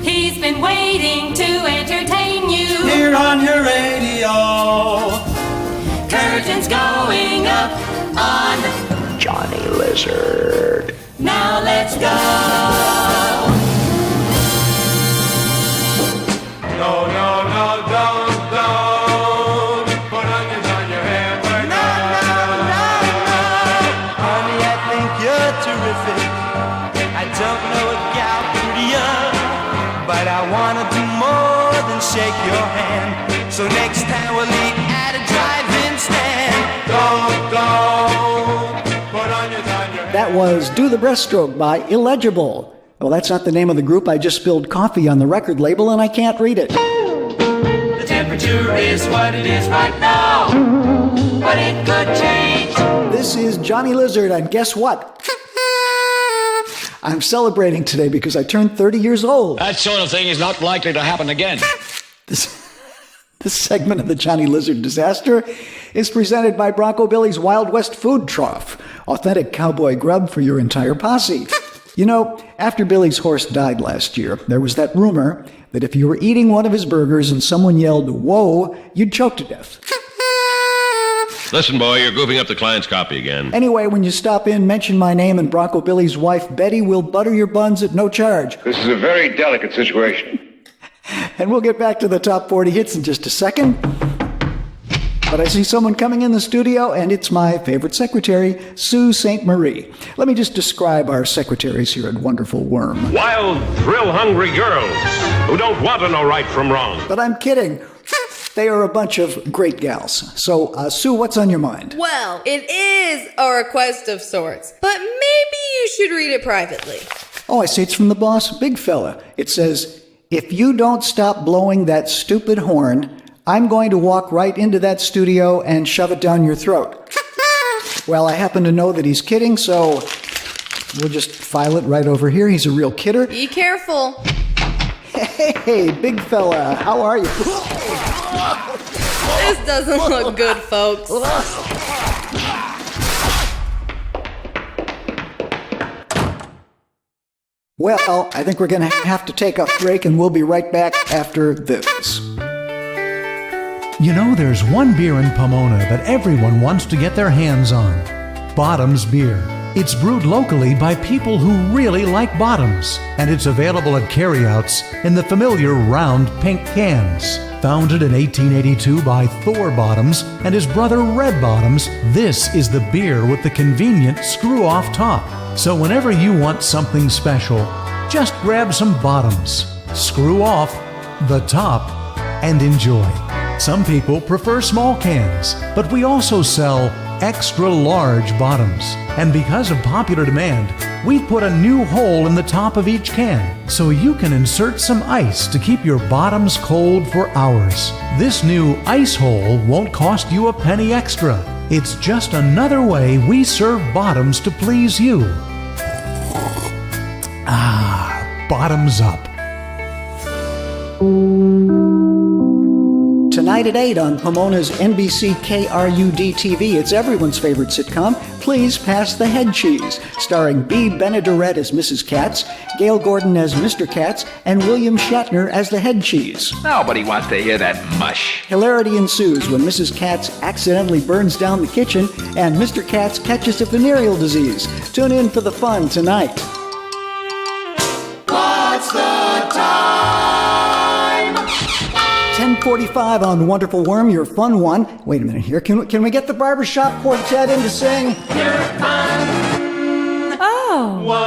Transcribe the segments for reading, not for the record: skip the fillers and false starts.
He's been waiting to entertain you here on your radio. Curtains going up on Johnny Lizard. Now let's go. No, don't put onions on your hair. No. Honey, I think you're terrific. I don't know a gal prettier, but I wanna do more than shake your hand. So next time we'll eat at a drive-in stand. Don't put onions on your hair. That was Do the Breaststroke by Illegible. Well, that's not the name of the group. I just spilled coffee on the record label and I can't read it. The temperature is what it is right now, but it could change. This is Johnny Lizard, and guess what? I'm celebrating today because I turned 30 years old. That sort of thing is not likely to happen again. This segment of the Johnny Lizard disaster is presented by Bronco Billy's Wild West Food Trough, authentic cowboy grub for your entire posse. You know, after Billy's horse died last year, there was that rumor that if you were eating one of his burgers and someone yelled, "Whoa," you'd choke to death. Listen, boy, you're goofing up the client's copy again. Anyway, when you stop in, mention my name, and Bronco Billy's wife, Betty, will butter your buns at no charge. This is a very delicate situation. And we'll get back to the top 40 hits in just a second. But I see someone coming in the studio, and it's my favorite secretary, Sue St. Marie. Let me just describe our secretaries here at Wonderful Worm. Wild, thrill-hungry girls who don't want to know right from wrong. But I'm kidding. They are a bunch of great gals. So, Sue, what's on your mind? Well, it is a request of sorts, but maybe you should read it privately. Oh, I see it's from the boss, big fella. It says, "If you don't stop blowing that stupid horn, I'm going to walk right into that studio and shove it down your throat." Well, I happen to know that he's kidding, so we'll just file it right over here. He's a real kidder. Be careful. Hey, big fella, how are you? This doesn't look good, folks. Well, I think we're going to have to take a break, and we'll be right back after this. You know, there's one beer in Pomona that everyone wants to get their hands on. Bottoms Beer. It's brewed locally by people who really like bottoms, and it's available at carryouts in the familiar round pink cans. Founded in 1882 by Thor Bottoms and his brother Red Bottoms, this is the beer with the convenient screw-off top. So whenever you want something special, just grab some bottoms, screw off the top, and enjoy. Some people prefer small cans, but we also sell extra large bottoms. And because of popular demand, we've put a new hole in the top of each can, so you can insert some ice to keep your bottoms cold for hours. This new ice hole won't cost you a penny extra. It's just another way we serve bottoms to please you. Bottoms up. Tonight at 8 on Pomona's NBC KRUD TV, it's everyone's favorite sitcom, Please Pass the Head Cheese, starring Bea Benaderet as Mrs. Katz, Gail Gordon as Mr. Katz, and William Shatner as the Head Cheese. Nobody wants to hear that mush. Hilarity ensues when Mrs. Katz accidentally burns down the kitchen and Mr. Katz catches a venereal disease. Tune in for the fun tonight. What's the time? 10:45 on Wonderful Worm, your fun one. Wait a minute here. Can we get the barbershop quartet in to sing? You're fun. Oh. One.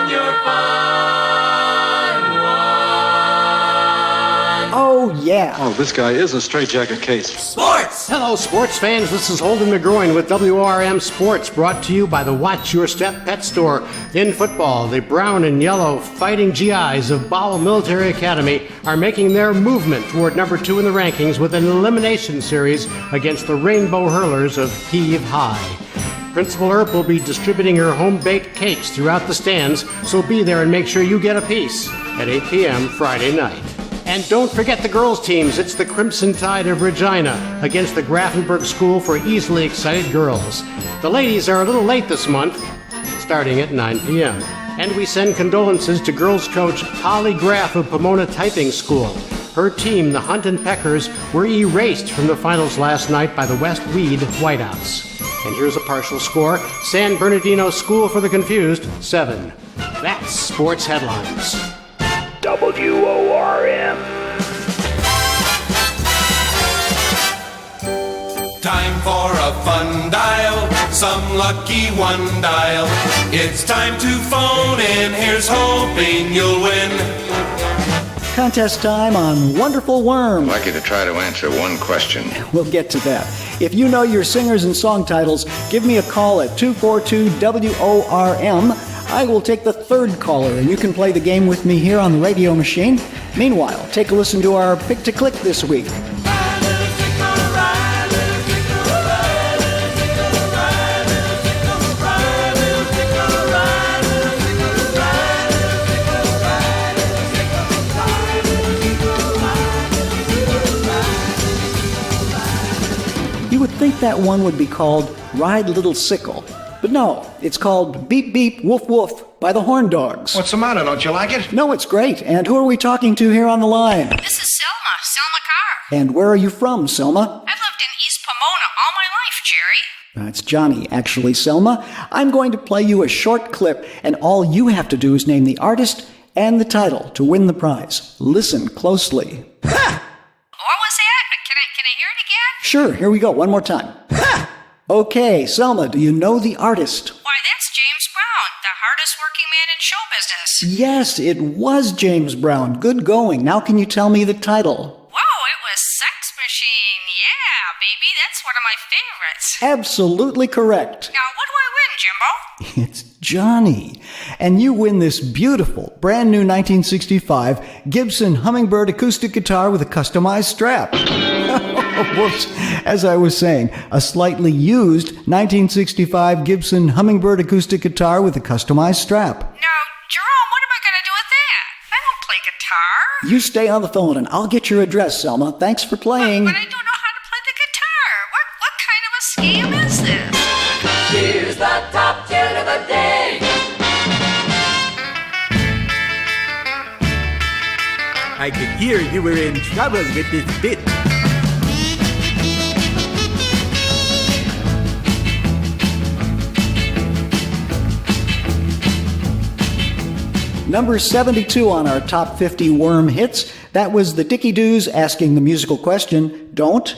You're fun. One. Oh, yeah. Oh, this guy is a straitjacket case. Sports. Hello, sports fans. This is Holden McGroin with WRM Sports, brought to you by the Watch Your Step Pet Store. In football, the brown and yellow fighting GIs of Bowel Military Academy are making their movement toward number 2 in the rankings with an elimination series against the Rainbow Hurlers of Heave High. Principal Earp will be distributing her home-baked cakes throughout the stands, so be there and make sure you get a piece at 8 p.m. Friday night. And don't forget the girls' teams. It's the Crimson Tide of Regina against the Grafenberg School for Easily Excited Girls. The ladies are a little late this month. starting at 9 p.m. And we send condolences to girls coach Holly Graff of Pomona Typing School. Her team, the Hunt and Peckers, were erased from the finals last night by the West Weed Whiteouts. And here's a partial score. San Bernardino School for the Confused, 7. That's Sports Headlines. WORM. Time for a fun dial, some lucky one dial. It's time to phone in, here's hoping you'll win. Contest time on Wonderful Worm. I'd like you to try to answer one question. We'll get to that. If you know your singers and song titles, give me a call at 242-WORM. I will take the third caller, and you can play the game with me here on the radio machine. Meanwhile, take a listen to our Pick to Click this week. You would think that one would be called Ride Little Sickle. But no, it's called Beep Beep Woof Woof by the Horn Dogs. What's the matter? Don't you like it? No, it's great. And who are we talking to here on the line? This is Selma Carr. And where are you from, Selma? I've lived in East Pomona all my life, Jerry. It's Johnny, actually, Selma. I'm going to play you a short clip, and all you have to do is name the artist and the title to win the prize. Listen closely. What was that? Can I hear it again? Sure, here we go, one more time. Okay, Selma, do you know the artist? Why, that's James Brown, the hardest working man in show business. Yes, it was James Brown. Good going. Now can you tell me the title? Whoa, it was Sex Machine. Yeah, baby, that's one of my favorites. Absolutely correct. Now, what do I win, Jimbo? It's Johnny. And you win this beautiful, brand new 1965 Gibson Hummingbird acoustic guitar with a customized strap. Whoops. As I was saying, a slightly used 1965 Gibson Hummingbird acoustic guitar with a customized strap. Now, Jerome, what am I going to do with that? I don't play guitar. You stay on the phone and I'll get your address, Selma. Thanks for playing. But I don't know how to play the guitar. What kind of a scam is this? Here's the top 10 of the day. I could hear you were in trouble with this bit. Number 72 on our top 50 worm hits. That was the Dickie Doos asking the musical question, Don't.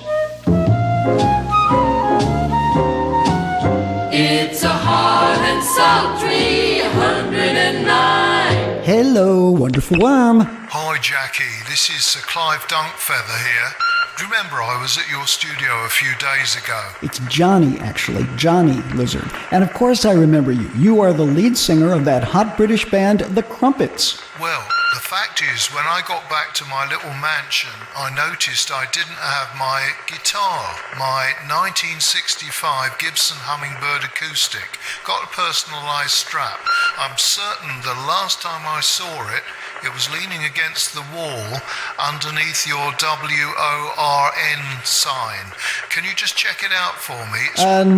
It's a hot and sultry 109. Hello, Wonderful Worm. Hi, Jackie. This is Sir Clive Dunkfeather here. Do you remember I was at your studio a few days ago? It's Johnny, actually. Johnny Lizard. And of course I remember you. You are the lead singer of that hot British band, The Crumpets. Well, the fact is, when I got back to my little mansion, I noticed I didn't have my guitar. My 1965 Gibson Hummingbird acoustic. Got a personalised strap. I'm certain the last time I saw it, it was leaning against the wall underneath your WORN sign. Can you just check it out for me?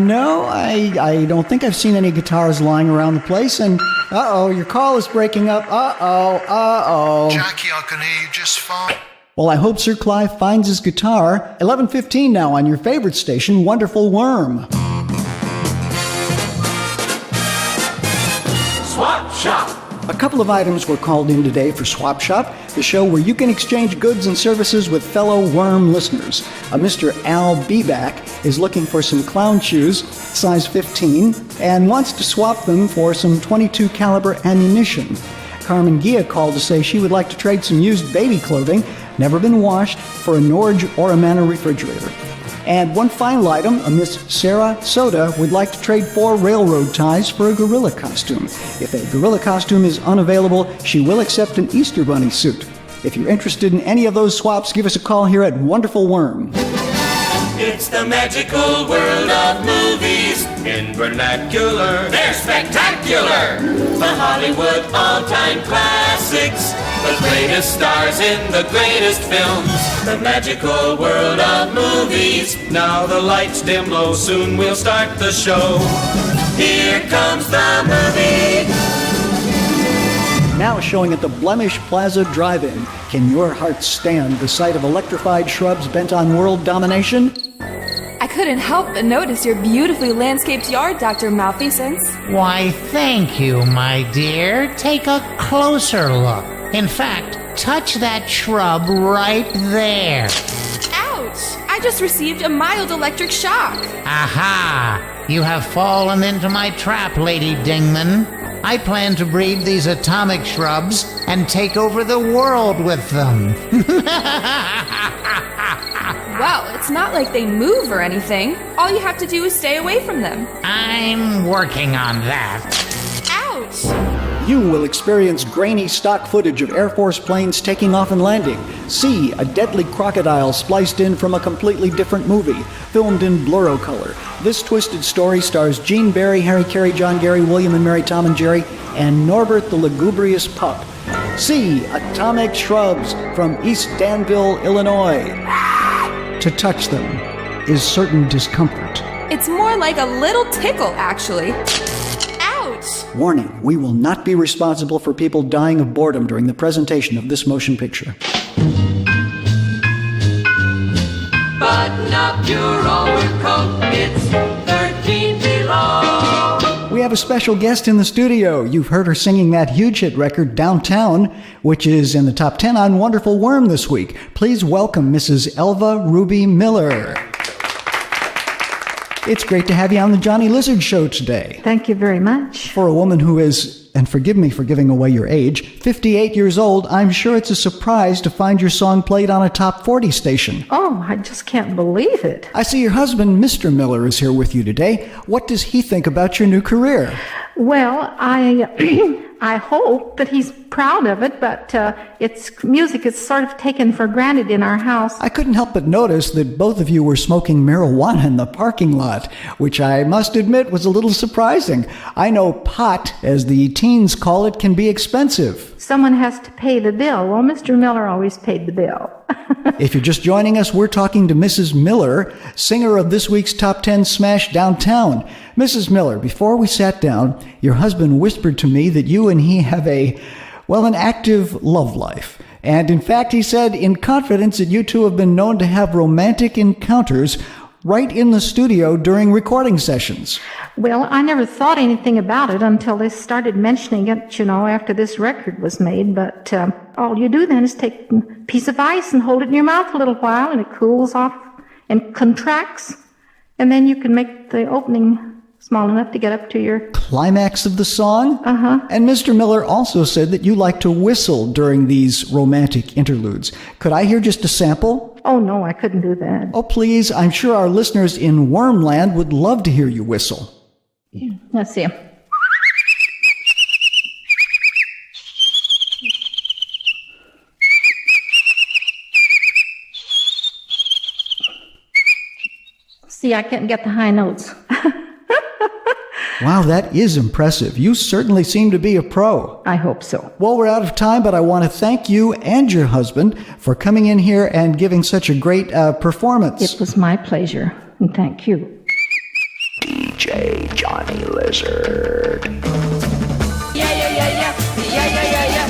No, I don't think I've seen any guitars lying around the place, and uh-oh, your call is breaking up. Uh-oh. Jackie, I can hear you just fine. Well, I hope Sir Clive finds his guitar. 11:15 now on your favorite station, Wonderful Worm. Swap Shop. A couple of items were called in today for Swap Shop, the show where you can exchange goods and services with fellow worm listeners. Mr. Al Beback is looking for some clown shoes, size 15, and wants to swap them for some .22 caliber ammunition. Carmen Gia called to say she would like to trade some used baby clothing, never been washed, for a Norge or a Manor refrigerator. And one final item, a Miss Sarah Soda would like to trade 4 railroad ties for a gorilla costume. If a gorilla costume is unavailable, she will accept an Easter Bunny suit. If you're interested in any of those swaps, give us a call here at Wonderful Worm. It's the magical world of movies. In vernacular, they're spectacular. The Hollywood all-time classics. The greatest stars in the greatest films. The magical world of movies. Now the lights dim low, soon we'll start the show. Here comes the movie. Now showing at the Blemish Plaza Drive-In. Can your heart stand the sight of electrified shrubs bent on world domination? I couldn't help but notice your beautifully landscaped yard, Dr. Malfeasance. Why, thank you, my dear. Take a closer look. In fact, touch that shrub right there. Ouch! I just received a mild electric shock. Aha! You have fallen into my trap, Lady Dingman. I plan to breed these atomic shrubs and take over the world with them. Well, it's not like they move or anything. All you have to do is stay away from them. I'm working on that. Ouch! You will experience grainy stock footage of Air Force planes taking off and landing. See a deadly crocodile spliced in from a completely different movie, filmed in Blurrocolor. This twisted story stars Gene Barry, Harry Carey, John Gary, William and Mary, Tom and Jerry, and Norbert the Lugubrious Pup. See Atomic Shrubs from East Danville, Illinois. To touch them is certain discomfort. It's more like a little tickle, actually. Ouch! Warning, we will not be responsible for people dying of boredom during the presentation of this motion picture. Button up your overcoat, it's 13 below. We have a special guest in the studio. You've heard her singing that huge hit record, Downtown, which is in the top 10 on Wonderful Worm this week. Please welcome Mrs. Elva Ruby Miller. It's great to have you on the Johnny Lizard Show today. Thank you very much. For a woman who is, and forgive me for giving away your age, 58 years old, I'm sure it's a surprise to find your song played on a top 40 station. Oh, I just can't believe it. I see your husband, Mr. Miller, is here with you today. What does he think about your new career? Well, I hope that he's proud of it, but music is sort of taken for granted in our house. I couldn't help but notice that both of you were smoking marijuana in the parking lot, which I must admit was a little surprising. I know pot, as the teens call it, can be expensive. Someone has to pay the bill. Well, Mr. Miller always paid the bill. If you're just joining us, we're talking to Mrs. Miller, singer of this week's Top 10 smash, Downtown. Mrs. Miller, before we sat down, your husband whispered to me that you and he have an active love life. And in fact, he said in confidence that you two have been known to have romantic encounters right in the studio during recording sessions. Well, I never thought anything about it until they started mentioning it, after this record was made. But all you do then is take a piece of ice and hold it in your mouth a little while, and it cools off and contracts. And then you can make the opening small enough to get up to your climax of the song. Uh-huh. And Mr. Miller also said that you like to whistle during these romantic interludes. Could I hear just a sample? Oh, no, I couldn't do that. Oh, please. I'm sure our listeners in Wormland would love to hear you whistle. Let's see. See, I can't get the high notes. Wow, that is impressive. You certainly seem to be a pro. I hope so. Well, we're out of time, but I want to thank you and your husband for coming in here and giving such a great performance. It was my pleasure, and thank you. DJ Johnny Lizard. Yeah, yeah, yeah, yeah. Yeah, yeah, yeah, yeah.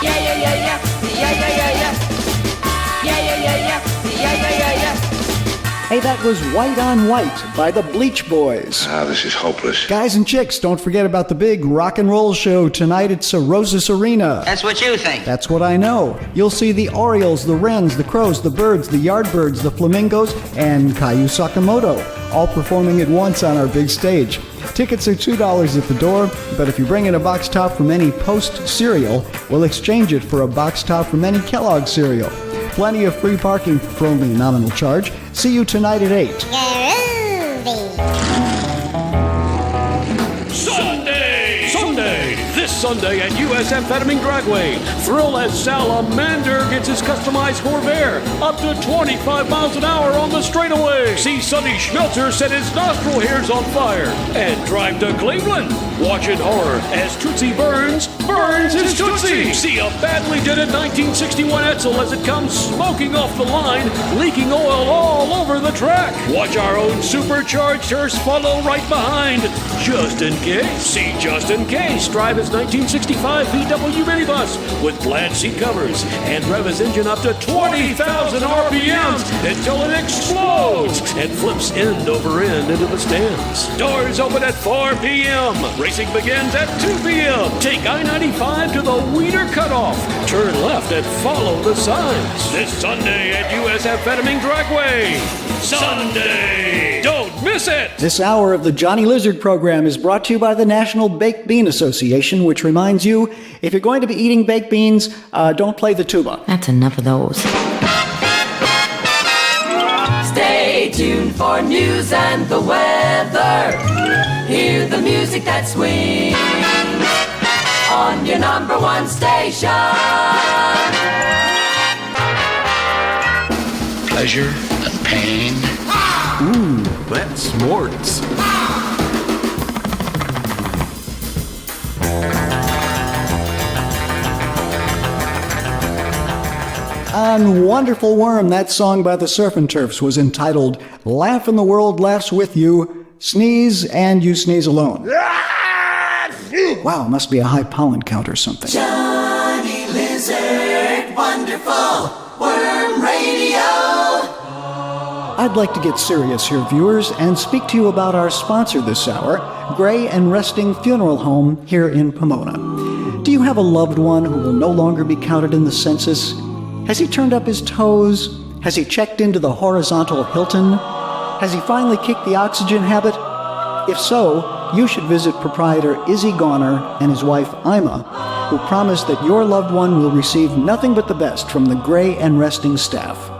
Yeah, yeah, yeah, yeah. Yeah, yeah, yeah, yeah. Yeah, yeah, yeah, yeah. Yeah, yeah, yeah, yeah. Hey, that was White on White by the Bleach Boys. This is hopeless. Guys and chicks, don't forget about the big rock and roll show tonight at Cirrhosis Arena. That's what you think. That's what I know. You'll see the Orioles, the Wrens, the Crows, the Birds, the Yardbirds, the Flamingos, and Caillou Sakamoto, all performing at once on our big stage. Tickets are $2 at the door, but if you bring in a box top from any Post cereal, we'll exchange it for a box top from any Kellogg cereal. Plenty of free parking for only a nominal charge. See you tonight at 8. Sunday! This Sunday at US Amphetamine Dragway, thrill as Salamander gets his customized Corvair up to 25 miles an hour on the straightaway. See Sonny Schmelter set his nostril hairs on fire and drive to Cleveland. Watch in horror as Tootsie Burns burns his Tootsie. See a badly dented 1961 Edsel as it comes smoking off the line, leaking oil all over the track. Watch our own supercharged hearse follow right behind, just in case. See Just in Case drive his 1965 VW minibus with plaid seat covers and rev his engine up to 20,000 RPMs until it explodes and flips end over end into the stands. Doors open at 4 p.m. Racing begins at 2 p.m. Take I-95 to the Wiener Cutoff. Turn left and follow the signs. This Sunday at USF Fetterman Dragway. Sunday! Don't miss it! This hour of the Johnny Lizard program is brought to you by the National Baked Bean Association, which reminds you, if you're going to be eating baked beans, don't play the tuba. That's enough of those. Stay tuned for news and the weather. Hear the music that swings on your number one station. Pleasure and pain. Ooh, that's sports. On Wonderful Worm, that song by the Surf and Turfs was entitled Laugh and the World Laughs With You, Sneeze and You Sneeze Alone. Wow, must be a high pollen count or something. Johnny Lizard, Wonderful Worm Radio. I'd like to get serious here, viewers, and speak to you about our sponsor this hour, Gray and Resting Funeral Home here in Pomona. Do you have a loved one who will no longer be counted in the census? Has he turned up his toes? Has he checked into the horizontal Hilton? Has he finally kicked the oxygen habit? If so, you should visit proprietor Izzy Goner and his wife Ima, who promise that your loved one will receive nothing but the best from the Gray and Resting staff.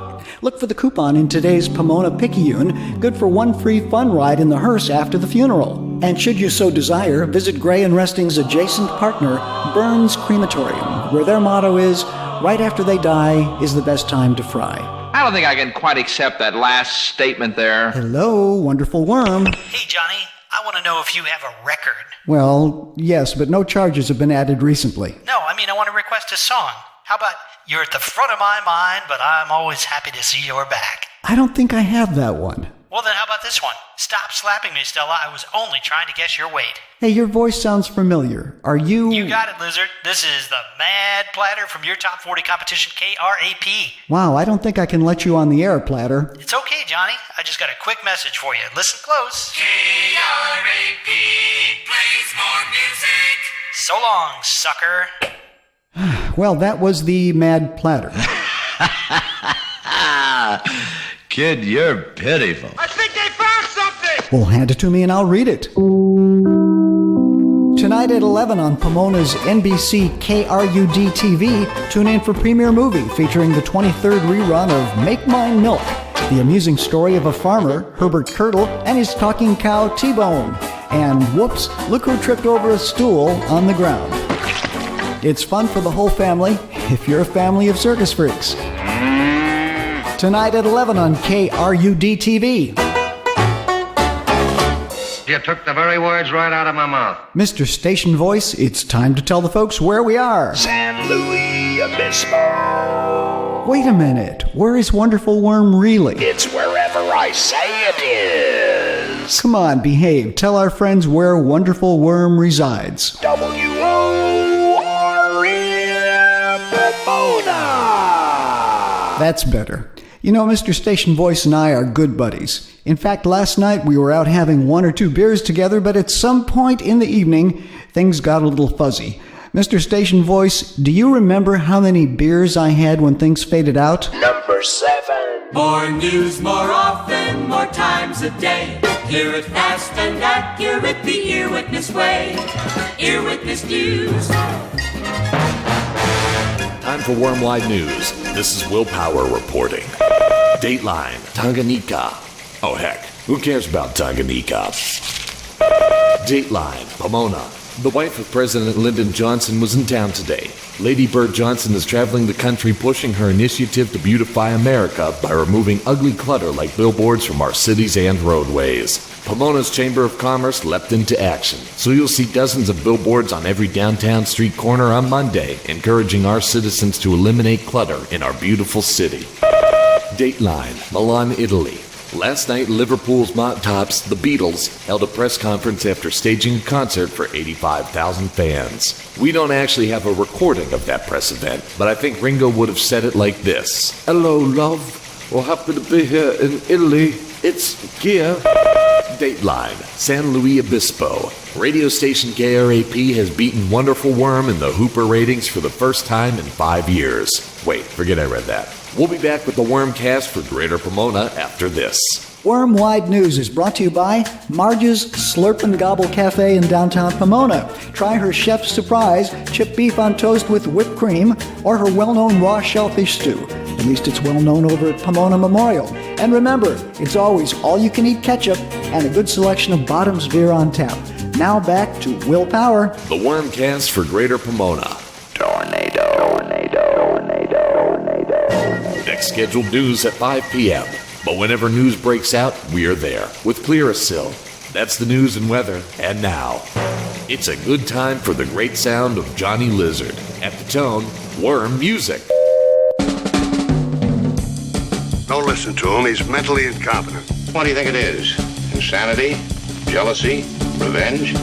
Look for the coupon in today's Pomona Picayune, good for one free fun ride in the hearse after the funeral. And should you so desire, visit Gray and Resting's adjacent partner, Burns Crematorium, where their motto is, right after they die is the best time to fry. I don't think I can quite accept that last statement there. Hello, Wonderful Worm. Hey, Johnny, I want to know if you have a record. Well, yes, but no charges have been added recently. No, I mean, I want to request a song. How about You're at the Front of My Mind, but I'm always happy to see your back? I don't think I have that one. Well, then how about this one? Stop slapping me, Stella. I was only trying to guess your weight. Hey, your voice sounds familiar. Are you... You got it, Lizard. This is the Mad Platter from your Top 40 competition, KRAP. Wow, I don't think I can let you on the air, Platter. It's okay, Johnny. I just got a quick message for you. Listen close. KRAP plays more music. So long, sucker. Well, that was the Mad Platter. Kid, you're pitiful. I think they found something! Well, hand it to me and I'll read it. Tonight at 11 on Pomona's NBC KRUD TV, tune in for Premiere Movie featuring the 23rd rerun of Make Mine Milk, the amusing story of a farmer, Herbert Kirtle, and his talking cow, T-Bone. And whoops, look who tripped over a stool on the ground. It's fun for the whole family if you're a family of circus freaks. Tonight at 11 on KRUD TV. You took the very words right out of my mouth. Mr. Station Voice, it's time to tell the folks where we are. San Luis Obispo. Wait a minute, where is Wonderful Worm really? It's wherever I say it is. Come on, behave. Tell our friends where Wonderful Worm resides. WORM Pomona. That's better. You know, Mr. Station Voice and I are good buddies. In fact, last night we were out having one or two beers together, but at some point in the evening, things got a little fuzzy. Mr. Station Voice, do you remember how many beers I had when things faded out? Number 7. More news, more often, more times a day. Hear it fast and accurate the Ear Witness way. Ear Witness News. Time for Wormwide News. This is Willpower reporting. Dateline, Tanganyika. Oh heck, who cares about Tanganyika? Dateline, Pomona. The wife of President Lyndon Johnson was in town today. Lady Bird Johnson is traveling the country pushing her initiative to beautify America by removing ugly clutter like billboards from our cities and roadways. Pomona's Chamber of Commerce leapt into action, so you'll see dozens of billboards on every downtown street corner on Monday, encouraging our citizens to eliminate clutter in our beautiful city. Dateline, Milan, Italy. Last night, Liverpool's Mont Tops, the Beatles, held a press conference after staging a concert for 85,000 fans. We don't actually have a recording of that press event, but I think Ringo would have said it like this. Hello, love. We're happy to be here in Italy. It's Kia. Dateline, San Luis Obispo. Radio station KRAP has beaten Wonderful Worm in the Hooper ratings for the first time in 5 years. Wait, forget I read that. We'll be back with the Wormcast for Greater Pomona after this. Worm-Wide News is brought to you by Marge's Slurp and Gobble Cafe in downtown Pomona. Try her chef's surprise, chipped beef on toast with whipped cream, or her well-known raw shellfish stew. At least it's well-known over at Pomona Memorial. And remember, it's always all-you-can-eat ketchup and a good selection of Bottoms beer on tap. Now back to Will Power. The Wormcast for Greater Pomona. Tornado. Next scheduled news at 5 p.m. But whenever news breaks out, we are there with Clearasil. That's the news and weather. And now, it's a good time for the great sound of Johnny Lizard. At the tone, Worm Music. Don't listen to him. He's mentally incompetent. What do you think it is? Insanity? Jealousy? Revenge?